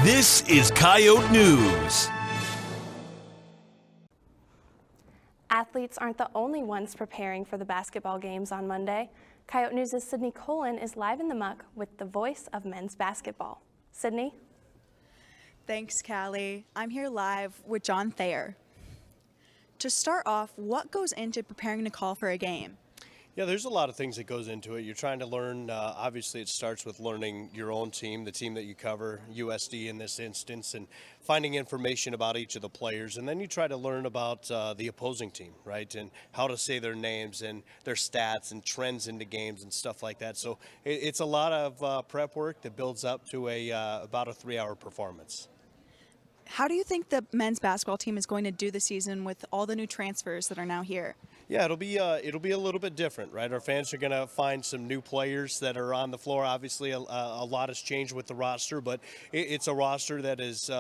This is Coyote News. Athletes aren't the only ones preparing for the basketball games on Monday. Coyote News' Sydney Colin is live in the muck with the voice of men's basketball. Sydney? Thanks, Callie. I'm here live with John Thayer. To start off, what goes into preparing to call for a game? Yeah, there's a lot of things that goes into it. You're trying to learn, obviously it starts with learning your own team, the team that you cover, USD in this instance, and finding information about each of the players. And then you try to learn about the opposing team, right? And how to say their names and their stats and trends into games and stuff like that. So it's a lot of prep work that builds up to about a 3-hour performance. How do you think the men's basketball team is going to do this season with all the new transfers that are now here? Yeah, it'll be a little bit different, right? Our fans are going to find some new players that are on the floor. Obviously, a lot has changed with the roster, but it's a roster that is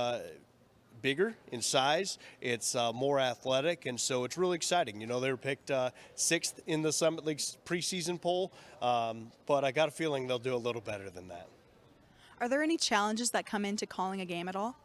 bigger in size. It's more athletic, and so it's really exciting. You know, they were picked 6th in the Summit League's preseason poll, but I got a feeling they'll do a little better than that. Are there any challenges that come into calling a game at all?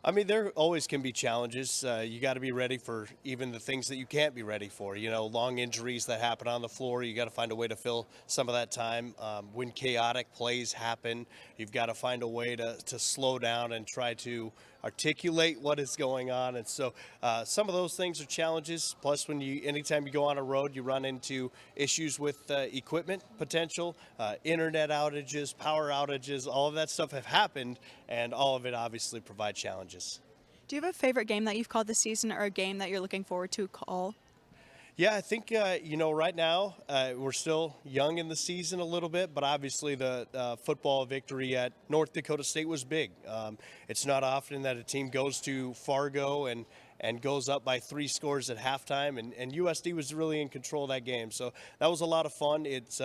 I mean, there always can be challenges. You got to be ready for even the things that you can't be ready for. You know, long injuries that happen on the floor, you got to find a way to fill some of that time. When chaotic plays happen, you've got to find a way to slow down and try to articulate what is going on. And so some of those things are challenges. Plus, anytime you go on a road, you run into issues with equipment potential, internet outages, power outages, all of that stuff have happened, and all of it obviously provides challenges. Do you have a favorite game that you've called this season or a game that you're looking forward to call? Yeah, I think, right now we're still young in the season a little bit, but obviously the football victory at North Dakota State was big. It's not often that a team goes to Fargo and goes up by 3 scores at halftime, and USD was really in control of that game. So that was a lot of fun. It's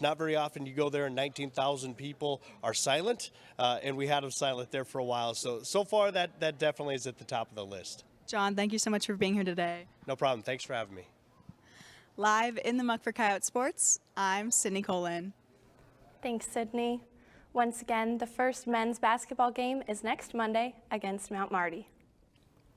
not very often you go there and 19,000 people are silent, and we had them silent there for a while. So far that definitely is at the top of the list. John, thank you so much for being here today. No problem. Thanks for having me. Live in the muck for Coyote Sports, I'm Sydney Colin. Thanks, Sydney. Once again, the first men's basketball game is next Monday against Mount Marty.